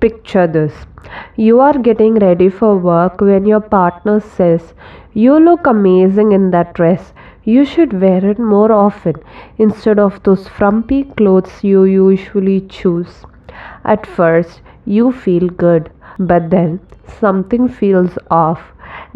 Picture this. You are getting ready for work when your partner says, "You look amazing in that dress. You should wear it more often instead of those frumpy clothes you usually choose." At first, you feel good, but then something feels off.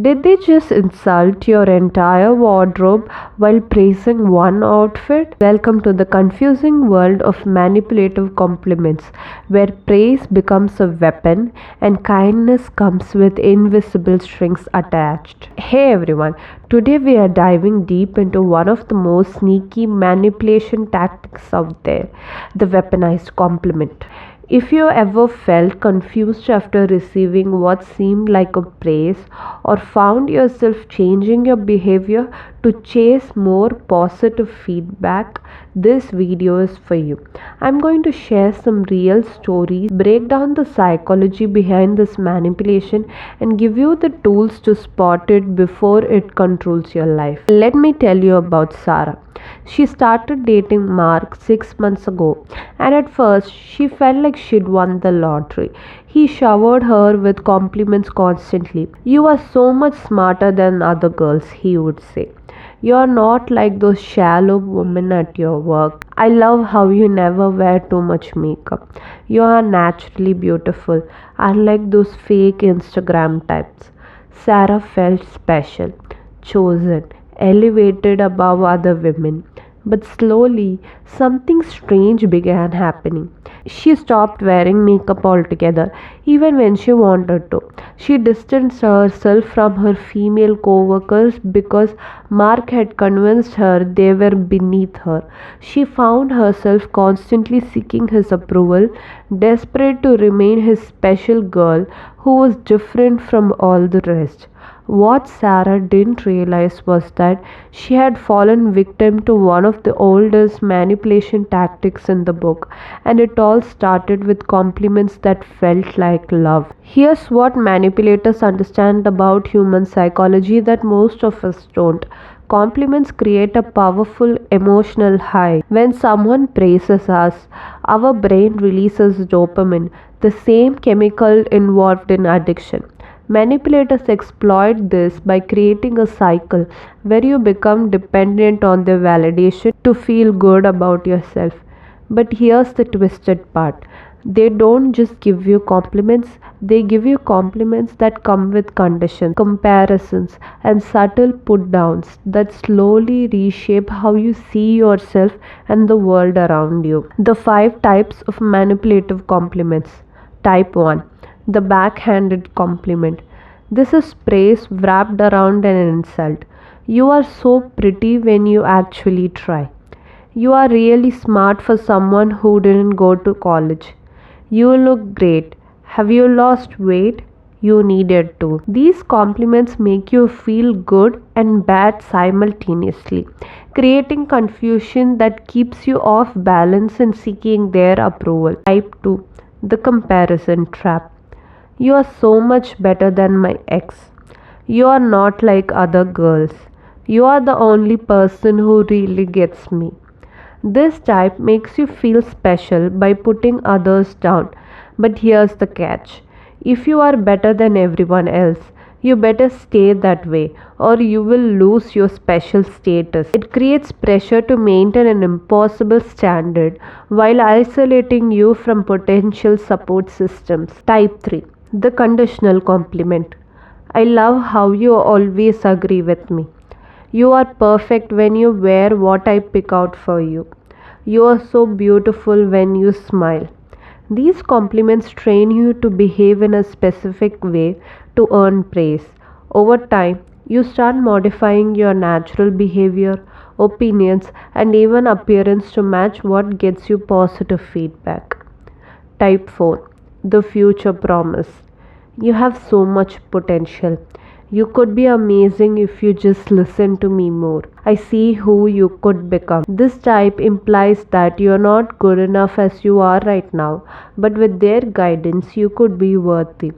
Did they just insult your entire wardrobe while praising one outfit? Welcome to the confusing world of manipulative compliments, where praise becomes a weapon and kindness comes with invisible strings attached. Hey everyone, today we are diving deep into one of the most sneaky manipulation tactics out there, the weaponized compliment. If you ever felt confused after receiving what seemed like a praise, or found yourself changing your behavior to chase more positive feedback, this video is for you. I'm going to share some real stories, break down the psychology behind this manipulation, and give you the tools to spot it before it controls your life. Let me tell you about Sarah. She started dating Mark 6 months ago, and at first she felt like she'd won the lottery. He showered her with compliments constantly. "You are so much smarter than other girls," he would say. "You're not like those shallow women at your work. I love how you never wear too much makeup. You are naturally beautiful, unlike those fake Instagram types." Sarah felt special, chosen, elevated above other women. But slowly, something strange began happening. She stopped wearing makeup altogether, even when she wanted to. She distanced herself from her female co-workers because Mark had convinced her they were beneath her. She found herself constantly seeking his approval, desperate to remain his special girl who was different from all the rest. What Sarah didn't realize was that she had fallen victim to one of the oldest manipulation tactics in the book, and it all started with compliments that felt like love. Here's what manipulators understand about human psychology that most of us don't. Compliments create a powerful emotional high. When someone praises us, our brain releases dopamine, the same chemical involved in addiction. Manipulators exploit this by creating a cycle where you become dependent on their validation to feel good about yourself. But here's the twisted part. They don't just give you compliments, they give you compliments that come with conditions, comparisons, and subtle put downs that slowly reshape how you see yourself and the world around you. The 5 types of manipulative compliments. Type 1. The backhanded compliment. This is praise wrapped around an insult. "You are so pretty," when you actually try. "You are really smart for someone who didn't go to college." "You look great." "Have you lost weight?" "You needed to." These compliments make you feel good and bad simultaneously, creating confusion that keeps you off balance and seeking their approval. Type 2. The comparison trap. "You are so much better than my ex." "You are not like other girls." "You are the only person who really gets me." This type makes you feel special by putting others down. But here's the catch. If you are better than everyone else, you better stay that way, or you will lose your special status. It creates pressure to maintain an impossible standard while isolating you from potential support systems. Type 3. The conditional compliment. "I love how you always agree with me." "You are perfect when you wear what I pick out for you." "You are so beautiful when you smile." These compliments train you to behave in a specific way to earn praise. Over time, you start modifying your natural behavior, opinions, and even appearance to match what gets you positive feedback. Type 4. The future promise. "You have so much potential. You could be amazing if you just listen to me more. I see who you could become." This type implies that you're not good enough as you are right now, but with their guidance, you could be worthy.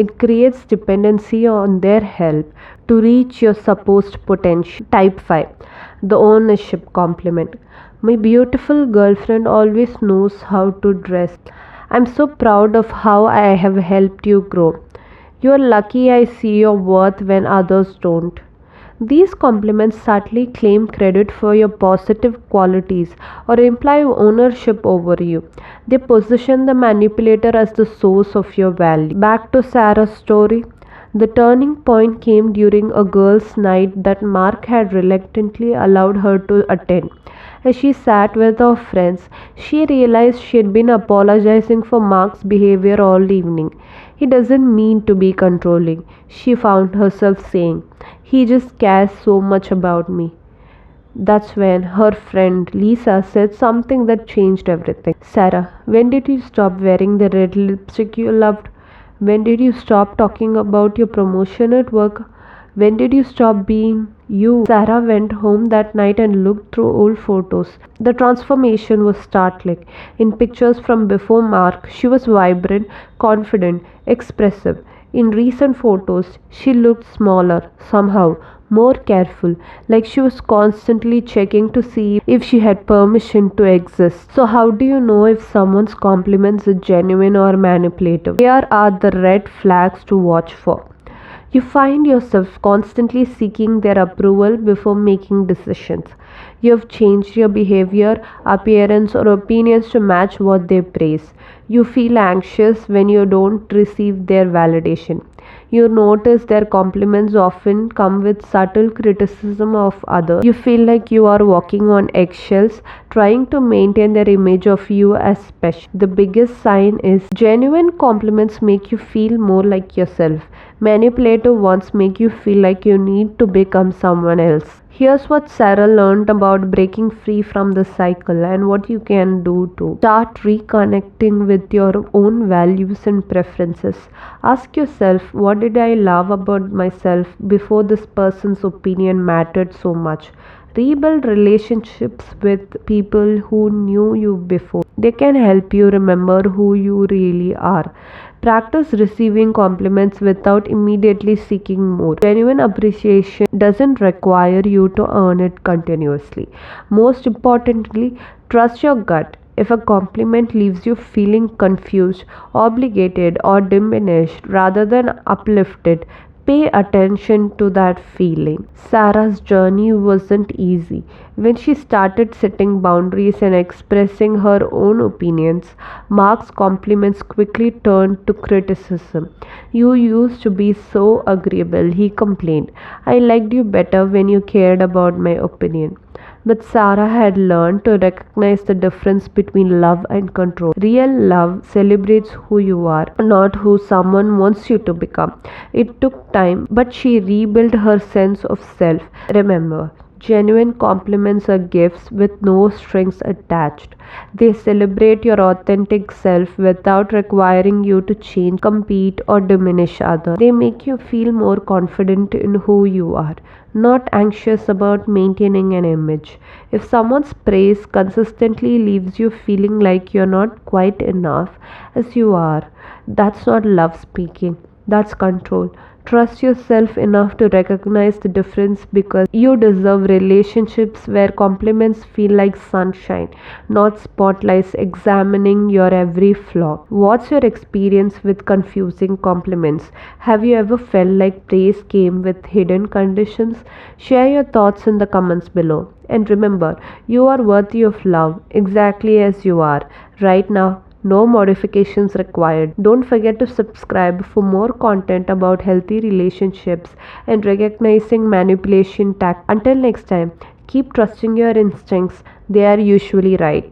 It creates dependency on their help to reach your supposed potential. Type 5. The ownership compliment. "My beautiful girlfriend always knows how to dress." I'm so proud of how I have helped you grow. You're lucky I see your worth when others don't. These compliments subtly claim credit for your positive qualities or imply ownership over you. They position the manipulator as the source of your value. Back to Sarah's story. The turning point came during a girls' night that Mark had reluctantly allowed her to attend. As she sat with her friends, she realized she had been apologizing for Mark's behavior all evening. He doesn't mean to be controlling, she found herself saying. He just cares so much about me. That's when her friend Lisa said something that changed everything. Sarah, when did you stop wearing the red lipstick you loved? When did you stop talking about your promotion at work? When did you stop being you? Sarah went home that night and looked through old photos. The transformation was startling. In pictures from before Mark, she was vibrant, confident, expressive. In recent photos, she looked smaller, somehow more careful, like she was constantly checking to see if she had permission to exist. So, how do you know if someone's compliments are genuine or manipulative? Here are the red flags to watch for. You find yourself constantly seeking their approval before making decisions. You have changed your behavior, appearance, or opinions to match what they praise. You feel anxious when you don't receive their validation. You notice their compliments often come with subtle criticism of others. You feel like you are walking on eggshells, trying to maintain their image of you as special. The biggest sign is genuine compliments make you feel more like yourself. Manipulative ones make you feel like you need to become someone else. Here's what Sarah learned about breaking free from the cycle and what you can do to start reconnecting with your own values and preferences. Ask yourself, what did I love about myself before this person's opinion mattered so much? Rebuild relationships with people who knew you before. They can help you remember who you really are. Practice receiving compliments without immediately seeking more. Genuine appreciation doesn't require you to earn it continuously. Most importantly, trust your gut. If a compliment leaves you feeling confused, obligated, or diminished rather than uplifted, pay attention to that feeling. Sarah's journey wasn't easy. When she started setting boundaries and expressing her own opinions, Mark's compliments quickly turned to criticism. You used to be so agreeable, he complained. I liked you better when you cared about my opinion. But Sarah had learned to recognize the difference between love and control. Real love celebrates who you are, not who someone wants you to become. It took time, but she rebuilt her sense of self. Remember, genuine compliments are gifts with no strings attached. They celebrate your authentic self without requiring you to change, compete, or diminish others. They make you feel more confident in who you are, not anxious about maintaining an image. If someone's praise consistently leaves you feeling like you're not quite enough as you are, that's not love speaking, that's control. Trust yourself enough to recognize the difference because you deserve relationships where compliments feel like sunshine, not spotlights examining your every flaw. What's your experience with confusing compliments? Have you ever felt like praise came with hidden conditions? Share your thoughts in the comments below. And remember, you are worthy of love exactly as you are right now. No modifications required. Don't forget to subscribe for more content about healthy relationships and recognizing manipulation tactics. Until next time, keep trusting your instincts. They are usually right.